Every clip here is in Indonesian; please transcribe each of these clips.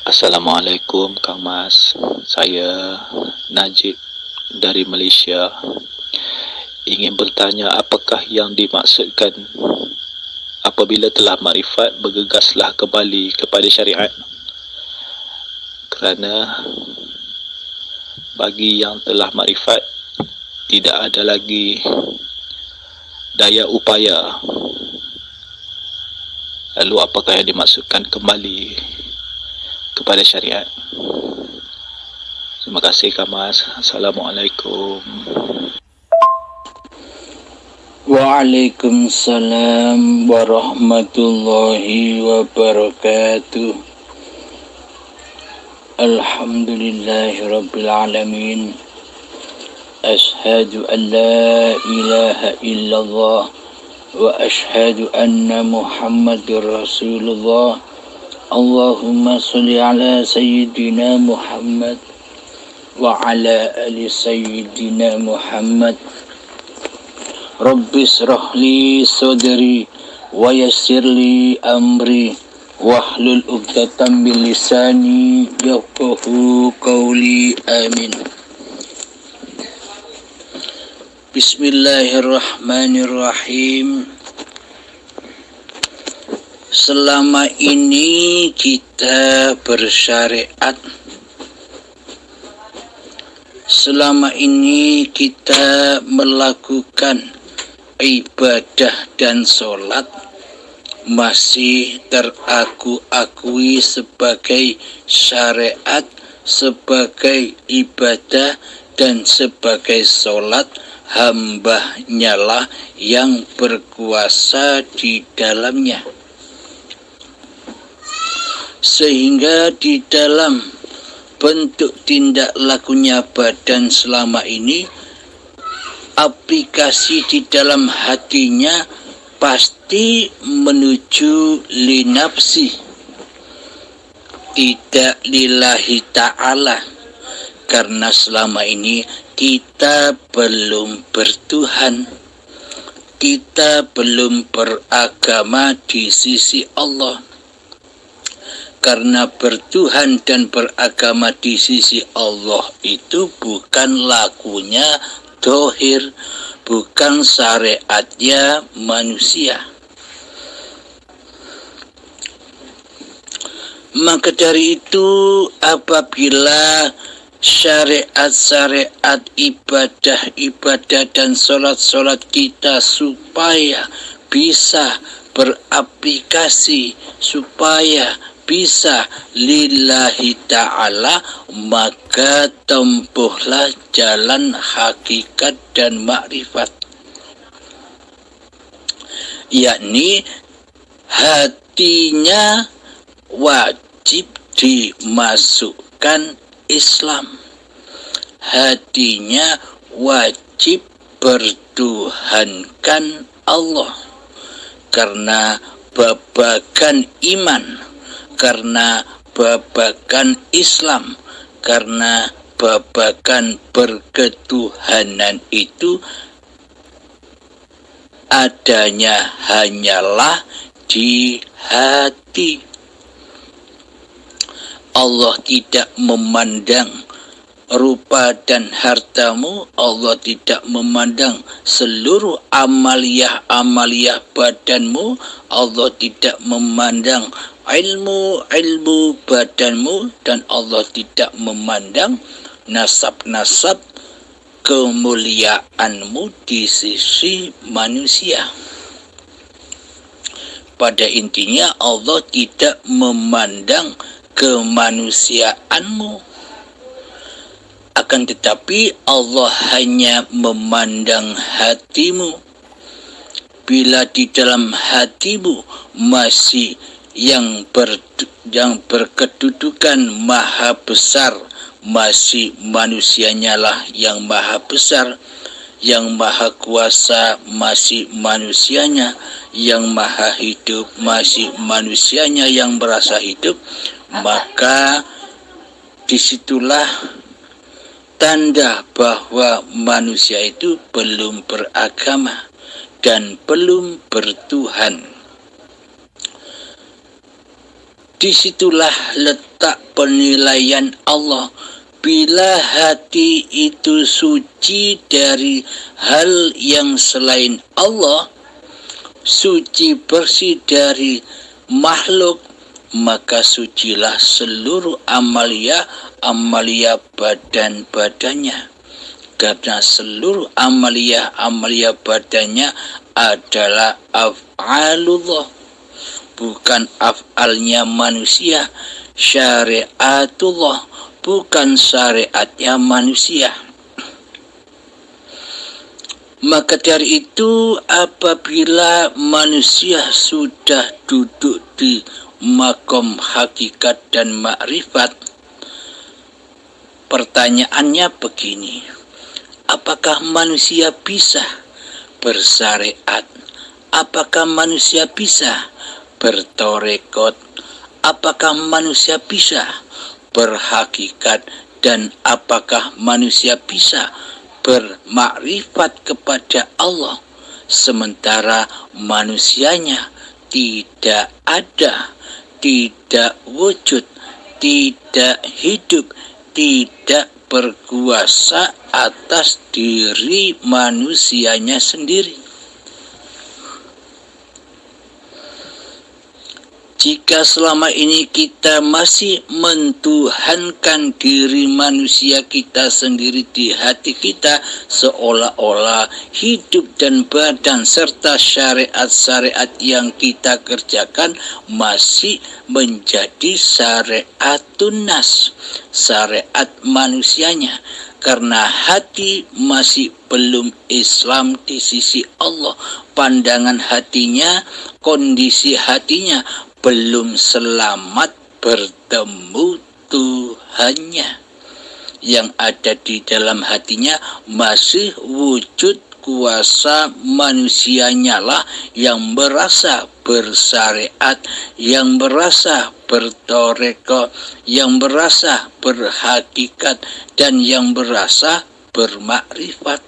Assalamualaikum Kang Mas. Saya Najib dari Malaysia. Ingin bertanya apakah yang dimaksudkan apabila telah makrifat bergegaslah kembali kepada syariat. Kerana bagi yang telah makrifat tidak ada lagi daya upaya. Lalu apakah yang dimaksudkan kembali kepada syariat? Terima kasih Kang Mas. Assalamualaikum. Waalaikumsalam warahmatullahi wabarakatuh. Alhamdulillahi rabbil alamin. Ashhadu an la ilaha illallah wa ashhadu anna Muhammadur Rasulullah. Allahumma salli ala sayyidina Muhammad wa ala ali sayyidina Muhammad. Rabbi shrah li sadri wa yassir li amri wahlul 'uqdatam min lisani yafqahu qawli. Amin. Bismillahirrahmanirrahim. Selama ini kita bersyariat. Selama ini kita melakukan ibadah dan sholat masih teraku-akui sebagai syariat, sebagai ibadah dan sebagai sholat. Hamba-Nya lah yang berkuasa di dalamnya. Sehingga di dalam bentuk tindak lakunya badan selama ini, aplikasi di dalam hatinya pasti menuju linafsi, tidak lillahi ta'ala. Karena selama ini kita belum bertuhan, kita belum beragama di sisi Allah. Karena bertuhan dan beragama di sisi Allah itu bukan lakunya dohir, bukan syariatnya manusia. Maka dari itu apabila syariat-syariat, ibadah-ibadah dan sholat-sholat kita supaya bisa beraplikasi, supaya bisa lillahi ta'ala, maka tempuhlah jalan hakikat dan makrifat. Yakni hatinya wajib dimasukkan Islam, hatinya wajib bertuhankan Allah. Karena babagan iman, karena babagan Islam, karena babagan berketuhanan itu adanya hanyalah di hati. Allah tidak memandang rupa dan hartamu, Allah tidak memandang seluruh amaliyah badanmu, Allah tidak memandang ilmu badanmu, dan Allah tidak memandang nasab kemuliaanmu di sisi manusia. Pada intinya Allah tidak memandang kemanusiaanmu, akan tetapi Allah hanya memandang hatimu. Bila di dalam hatimu masih yang berkedudukan maha besar, masih manusianya lah yang maha besar, yang maha kuasa masih manusianya, yang maha hidup masih manusianya yang merasa hidup, maka disitulah tanda bahwa manusia itu belum beragama dan belum bertuhan. Disitulah letak penilaian Allah. Bila hati itu suci dari hal yang selain Allah, suci bersih dari makhluk, maka sucilah seluruh amalia badan-badannya. Karena seluruh amalia badannya adalah af'alullah, bukan af'alnya manusia. Syariatullah, bukan syariatnya manusia. Maka dari itu, apabila manusia sudah duduk di makom hakikat dan makrifat, pertanyaannya begini: apakah manusia bisa bersyariat? Apakah manusia bisa bertorekot? Apakah manusia bisa berhakikat? Dan apakah manusia bisa bermakrifat kepada Allah, sementara manusianya tidak ada, tidak wujud, tidak hidup, tidak berkuasa atas diri manusianya sendiri? Jika selama ini kita masih mentuhankan diri manusia kita sendiri di hati kita, seolah-olah hidup dan badan serta syariat-syariat yang kita kerjakan masih menjadi syariatun nas, syariat manusianya. Karena hati masih belum Islam di sisi Allah, pandangan hatinya, kondisi hatinya belum selamat bertemu Tuhannya. Yang ada di dalam hatinya masih wujud kuasa manusianya lah yang merasa bersyariat, yang merasa bertoreko, yang merasa berhakikat, dan yang merasa bermakrifat.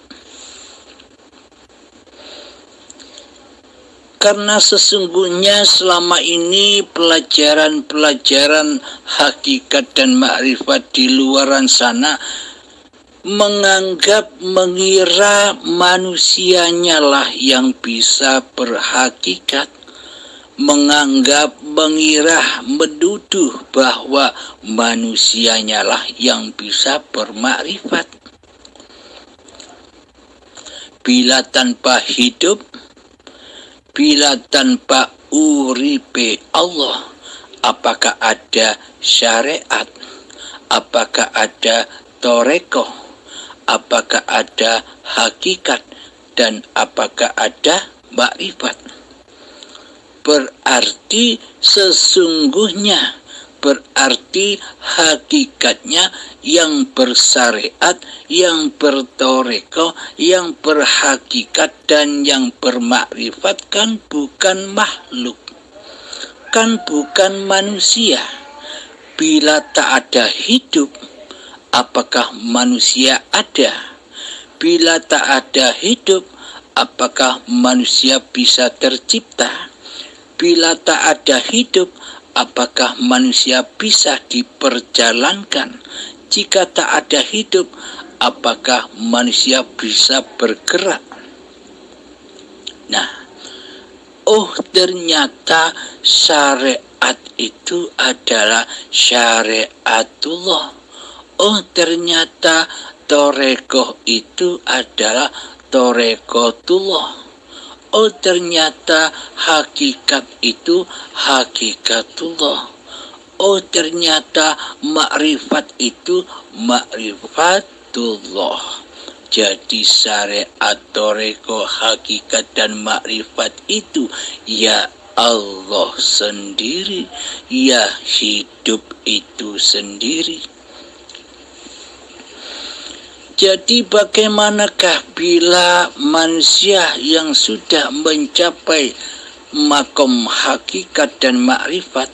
Karena sesungguhnya selama ini pelajaran-pelajaran hakikat dan makrifat di luaran sana mengira manusianya lah yang bisa berhakikat, mengira, menuduh bahwa manusianya lah yang bisa bermakrifat. Bila tanpa hidup, bila tanpa uripe Allah, apakah ada syariat? Apakah ada torekoh? Apakah ada hakikat? Dan apakah ada makrifat? Berarti sesungguhnya, berarti hakikatnya yang bersyariat, yang bertoreko, yang berhakikat, dan yang bermakrifat kan bukan makhluk, kan bukan manusia. Bila tak ada hidup, apakah manusia ada? Bila tak ada hidup, apakah manusia bisa tercipta? Bila tak ada hidup, apakah manusia bisa diperjalankan? Jika tak ada hidup, apakah manusia bisa bergerak? Nah, ternyata syariat itu adalah syariatullah. Ternyata torekoh itu adalah torekotullah. Ternyata hakikat itu hakikatullah. Ternyata makrifat itu makrifatullah. Jadi syariat, toreko, hakikat, dan makrifat itu ya Allah sendiri, ya hidup itu sendiri. Jadi bagaimanakah bila manusia yang sudah mencapai makom hakikat dan makrifat?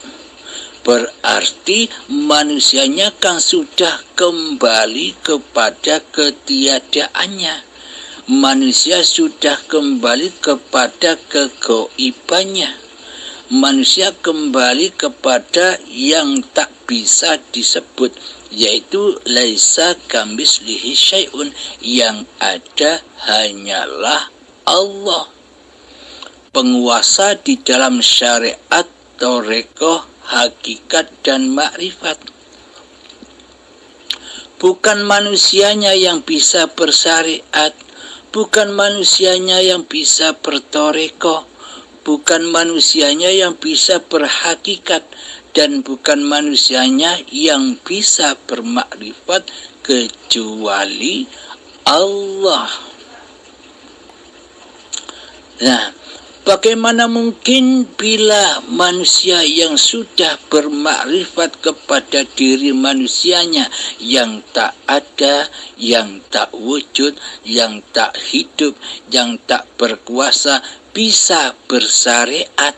Berarti manusianya kan sudah kembali kepada ketiadaannya. Manusia sudah kembali kepada kegoibannya. manusia kembali kepada yang tak bisa disebut, yaitu laisa kamislihi syai'un, yang ada hanyalah Allah, penguasa di dalam syariat, thariqah, hakikat dan makrifat. Bukan manusianya yang bisa bersyariat, bukan manusianya yang bisa berthariqah, bukan manusianya yang bisa berhakikat, dan bukan manusianya yang bisa bermakrifat kecuali Allah. Nah, bagaimana mungkin bila manusia yang sudah bermakrifat kepada diri manusianya yang tak ada, yang tak wujud, yang tak hidup, yang tak berkuasa bisa bersyariat?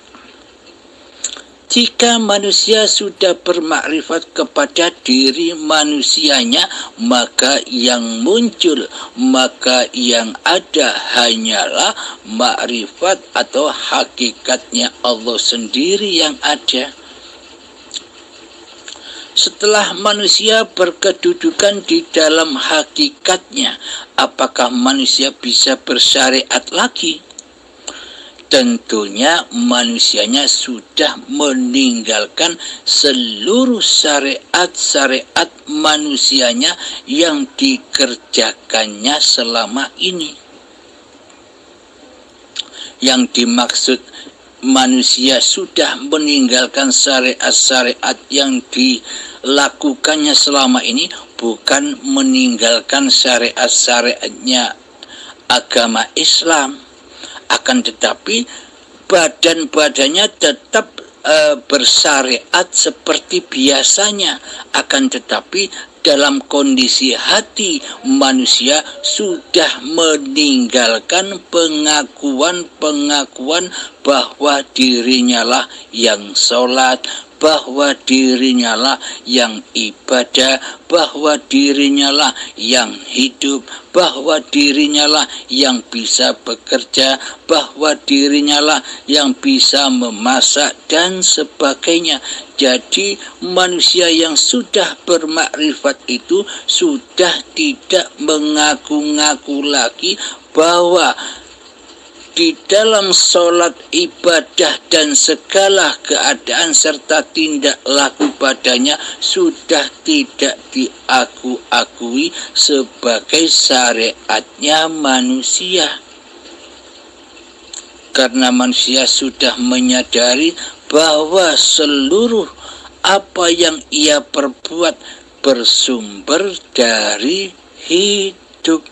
Jika manusia sudah bermakrifat kepada diri manusianya, maka yang muncul, maka yang ada hanyalah makrifat atau hakikatnya Allah sendiri yang ada. Setelah manusia berkedudukan di dalam hakikatnya, apakah manusia bisa bersyariat lagi? Tentunya manusianya sudah meninggalkan seluruh syariat-syariat manusianya yang dikerjakannya selama ini. Yang dimaksud manusia sudah meninggalkan syariat-syariat yang dilakukannya selama ini bukan meninggalkan syariat-syariatnya agama Islam, akan tetapi badan-badannya tetap bersyariat seperti biasanya, akan tetapi dalam kondisi hati manusia sudah meninggalkan pengakuan bahwa dirinya lah yang sholat, bahwa dirinya lah yang ibadah, bahwa dirinya lah yang hidup, bahwa dirinya lah yang bisa bekerja, bahwa dirinya lah yang bisa memasak dan sebagainya. Jadi manusia yang sudah bermakrifat itu sudah tidak mengaku-ngaku lagi bahwa di dalam sholat, ibadah, dan segala keadaan serta tindak laku padanya sudah tidak diaku-akui sebagai syariatnya manusia. Karena manusia sudah menyadari bahwa seluruh apa yang ia perbuat bersumber dari hidup,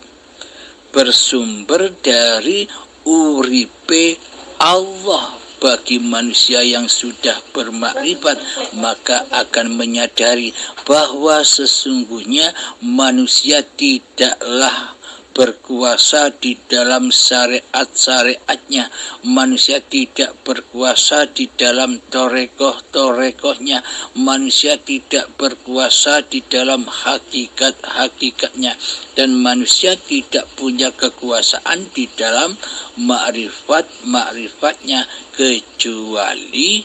bersumber dari uripe Allah. Bagi manusia yang sudah bermakrifat, maka akan menyadari bahwa sesungguhnya manusia tidaklah berkuasa di dalam syariat-syariatnya, manusia tidak berkuasa di dalam thariqah-thariqahnya, manusia tidak berkuasa di dalam hakikat-hakikatnya, dan manusia tidak punya kekuasaan di dalam makrifat-makrifat-nya kecuali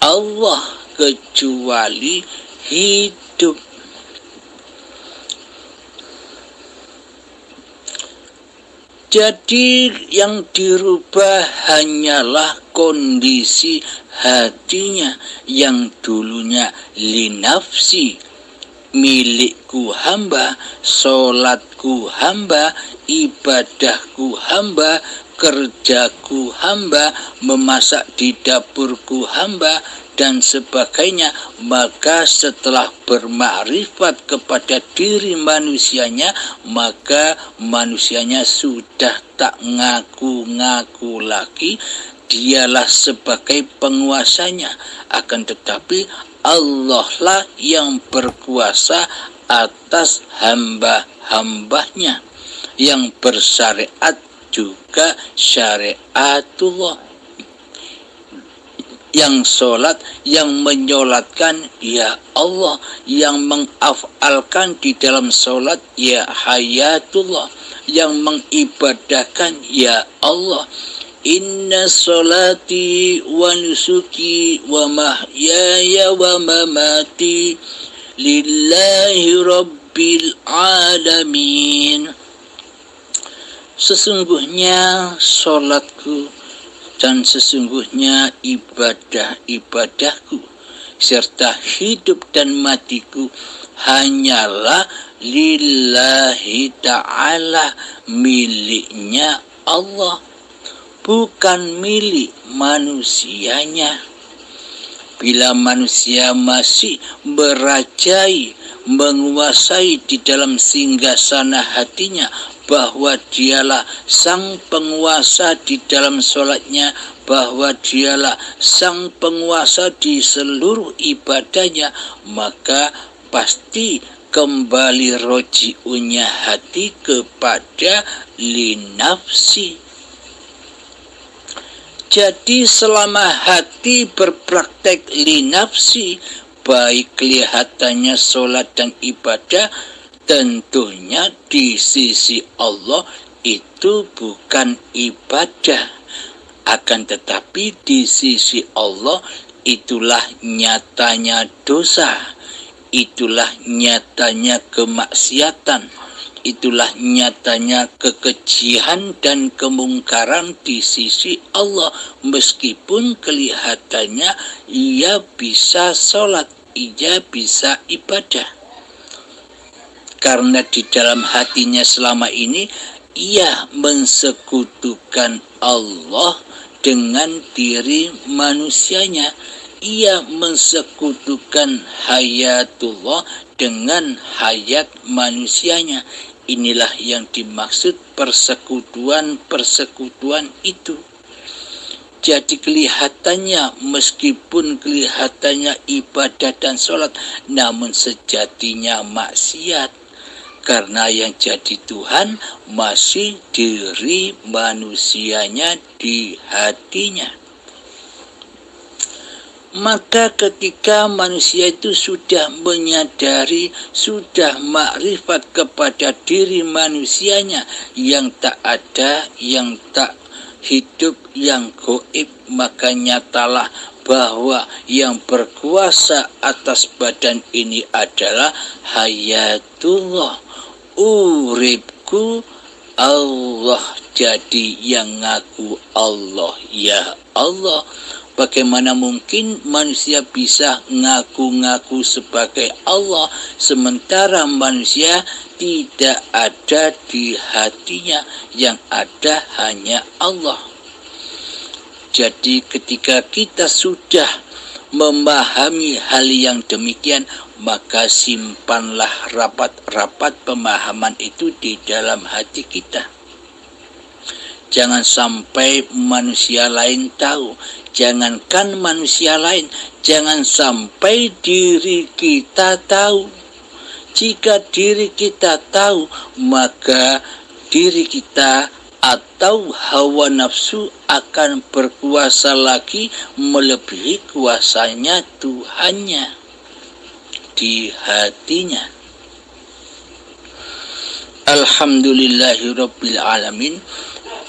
Allah, kecuali hidup. Jadi yang dirubah hanyalah kondisi hatinya yang dulunya linafsi, milikku hamba, sholatku hamba, ibadahku hamba, kerjaku hamba, memasak di dapurku hamba, dan sebagainya. Maka setelah bermakrifat kepada diri manusianya, maka manusianya sudah tak ngaku-ngaku lagi dialah sebagai penguasanya, akan tetapi Allah lah yang berkuasa atas hamba-hambanya, yang bersyariat juga syariatullah, yang sholat, yang menyolatkan ya Allah, yang mengafalkan di dalam sholat ya hayatullah, yang mengibadahkan ya Allah, Inna salati wa nusuki wa mahyaya wa mamati lillahi rabbil alamin. Sesungguhnya salatku dan sesungguhnya ibadah-ibadahku serta hidup dan matiku hanyalah lillahi ta'ala, miliknya Allah, bukan milik manusianya. Bila manusia masih merajai, menguasai di dalam singgasana hatinya bahwa dialah sang penguasa di dalam sholatnya, bahwa dialah sang penguasa di seluruh ibadahnya, maka pasti kembali roji'unya hati kepada linafsi. Jadi selama hati berpraktek linafsi, baik kelihatannya sholat dan ibadah, tentunya di sisi Allah itu bukan ibadah. Akan tetapi di sisi Allah itulah nyatanya dosa, itulah nyatanya kemaksiatan, itulah nyatanya kekejian dan kemungkaran di sisi Allah. Meskipun kelihatannya ia bisa sholat, ia bisa ibadah, karena di dalam hatinya selama ini ia mensekutukan Allah dengan diri manusianya. Ia mensekutukan hayatullah dengan hayat manusianya. Inilah yang dimaksud persekutuan-persekutuan itu. Jadi kelihatannya, meskipun kelihatannya ibadah dan sholat, namun sejatinya maksiat. Karena yang jadi Tuhan masih diri manusianya di hatinya. Maka ketika manusia itu sudah menyadari, sudah makrifat kepada diri manusianya yang tak ada, yang tak hidup, yang gaib, maka nyatalah bahwa yang berkuasa atas badan ini adalah hayatullah, uripku Allah. Jadi yang ngaku Allah ya Allah. Bagaimana mungkin manusia bisa ngaku-ngaku sebagai Allah sementara manusia tidak ada di hatinya, yang ada hanya Allah. Jadi ketika kita sudah memahami hal yang demikian, maka simpanlah rapat-rapat pemahaman itu di dalam hati kita. Jangan sampai manusia lain tahu. Jangankan manusia lain, jangan sampai diri kita tahu. Jika diri kita tahu, maka diri kita atau hawa nafsu akan berkuasa lagi melebihi kuasanya Tuhannya di hatinya. Alhamdulillahirabbil alamin.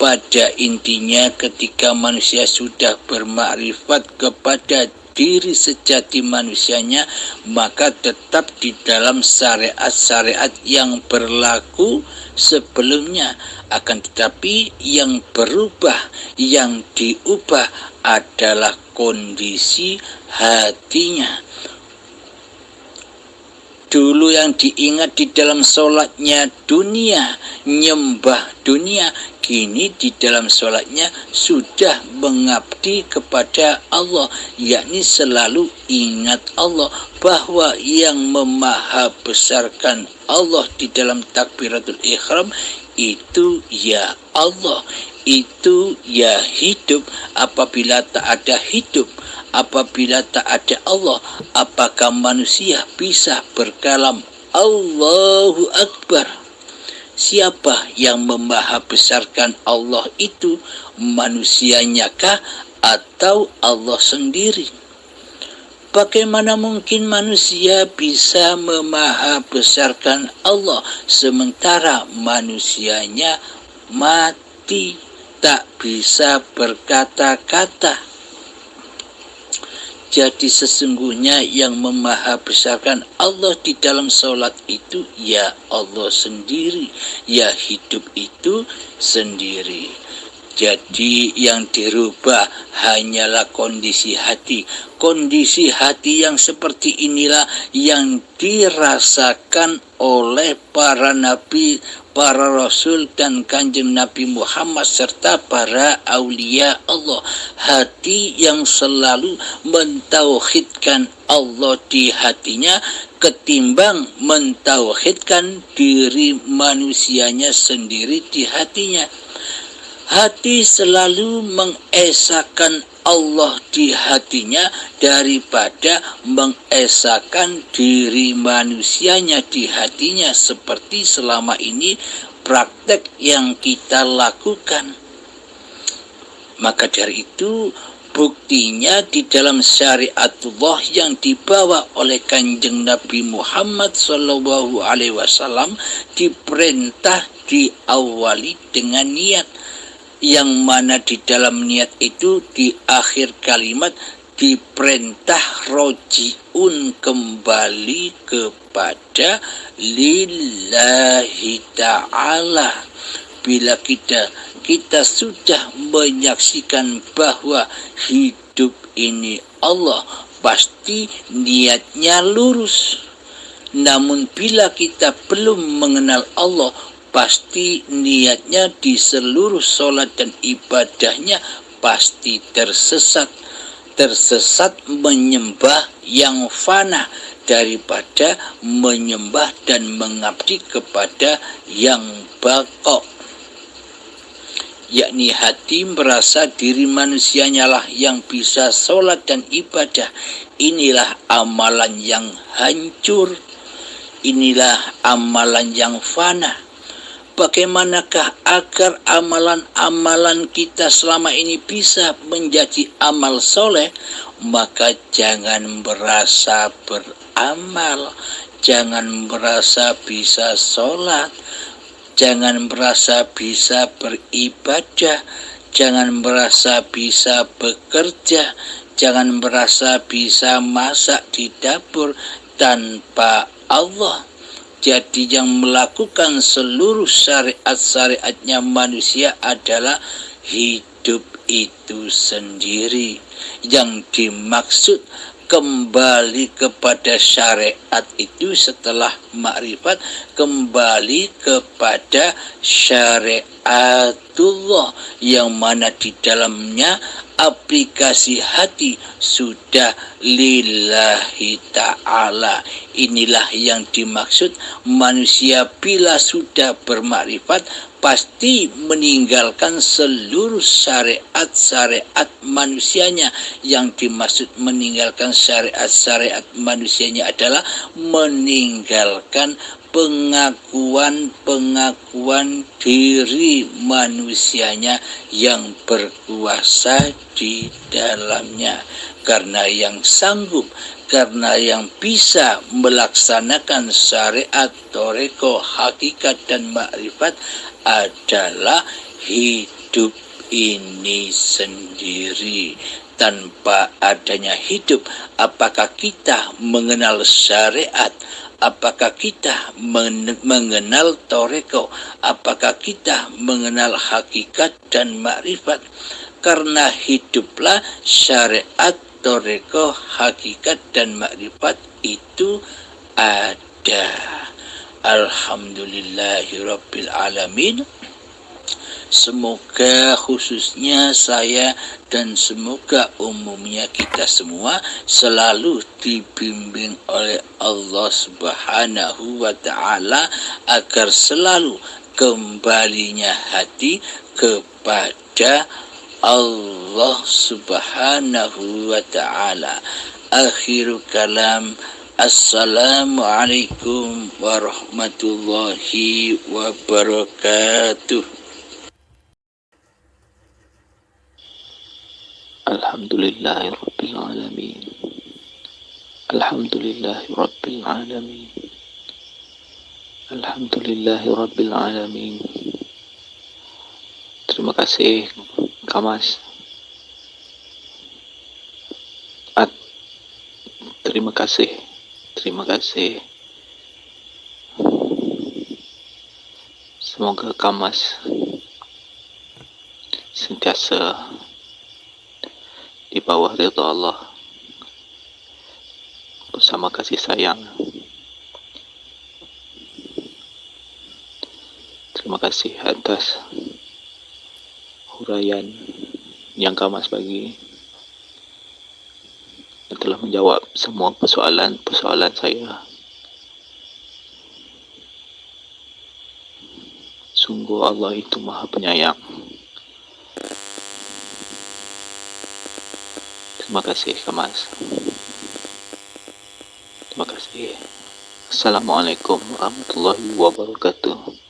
Pada intinya ketika manusia sudah bermakrifat kepada diri sejati manusianya, maka tetap di dalam syariat-syariat yang berlaku sebelumnya. Akan tetapi yang berubah, yang diubah adalah kondisi hatinya. Dulu yang diingat di dalam sholatnya dunia, nyembah dunia, kini di dalam sholatnya sudah mengabdi kepada Allah, yakni selalu ingat Allah, bahwa yang memaha besarkan Allah di dalam takbiratul ihram itu ya Allah, itu ya hidup. Apabila tak ada hidup, apabila tak ada Allah, apakah manusia bisa berkalam Allahu Akbar? Siapa yang memaha besarkan Allah itu? Manusianyakah atau Allah sendiri? Bagaimana mungkin manusia bisa memaha besarkan Allah sementara manusianya mati, tak bisa berkata-kata. Jadi sesungguhnya yang memahabesarkan Allah di dalam sholat itu ya Allah sendiri, ya hidup itu sendiri. Jadi yang dirubah hanyalah kondisi hati. Kondisi hati yang seperti inilah yang dirasakan oleh para nabi, para rasul dan kanjeng Nabi Muhammad serta para aulia Allah. Hati yang selalu mentauhidkan Allah di hatinya ketimbang mentauhidkan diri manusianya sendiri di hatinya. Hati selalu mengesahkan Allah di hatinya daripada mengesahkan diri manusianya di hatinya, seperti selama ini praktek yang kita lakukan. Maka dari itu buktinya di dalam syariatullah yang dibawa oleh kanjeng Nabi Muhammad SAW diperintah diawali dengan niat, yang mana di dalam niat itu di akhir kalimat diperintah rojiun, kembali kepada lillahi ta'ala. Bila kita sudah menyaksikan bahwa hidup ini Allah, pasti niatnya lurus. Namun bila kita belum mengenal Allah, pasti niatnya di seluruh sholat dan ibadahnya pasti tersesat. Tersesat menyembah yang fana daripada menyembah dan mengabdi kepada yang baqo. Yakni hati merasa diri manusianya lah yang bisa sholat dan ibadah. Inilah amalan yang hancur. Inilah amalan yang fana. Bagaimanakah agar amalan-amalan kita selama ini bisa menjadi amal soleh? Maka jangan merasa beramal, jangan merasa bisa sholat, jangan merasa bisa beribadah, jangan merasa bisa bekerja, jangan merasa bisa masak di dapur tanpa Allah. Jadi yang melakukan seluruh syariat-syariatnya manusia adalah hidup itu sendiri. Yang dimaksud kembali kepada syariat itu setelah makrifat, kembali kepada syariatullah yang mana di dalamnya aplikasi hati sudah lillahi ta'ala. Inilah yang dimaksud manusia bila sudah bermakrifat pasti meninggalkan seluruh syariat-syariat manusianya. Yang dimaksud meninggalkan syariat-syariat manusianya adalah meninggalkan pengakuan diri manusianya yang berkuasa di dalamnya. Karena yang sanggup, karena yang bisa melaksanakan syariat, toreko, hakikat dan makrifat adalah hidup ini sendiri. Tanpa adanya hidup, apakah kita mengenal syariat? Apakah kita mengenal toreko? Apakah kita mengenal hakikat dan makrifat? Karena hiduplah syariat, toreko, hakikat dan makrifat itu ada. Alhamdulillahirabbil alamin. Semoga khususnya saya dan semoga umumnya kita semua selalu dibimbing oleh Allah Subhanahu wa ta'ala agar selalu kembalinya hati kepada Allah Subhanahu wa ta'ala. Akhiru kalam. Assalamualaikum warahmatullahi wabarakatuh. Alhamdulillahi Rabbil Alamin. Alhamdulillahi Rabbil Alamin. Alhamdulillahi Rabbil Alamin. Terima kasih, Kamas. Terima kasih. Terima kasih. Semoga Kamas sentiasa di bawah ridha Allah bersama kasih sayang. Terima kasih atas huraian yang Kamas bagi, yang telah menjawab semua persoalan saya. Sungguh Allah itu Maha Penyayang. Terima kasih, Kamas. Terima kasih. Assalamualaikum warahmatullahi wabarakatuh.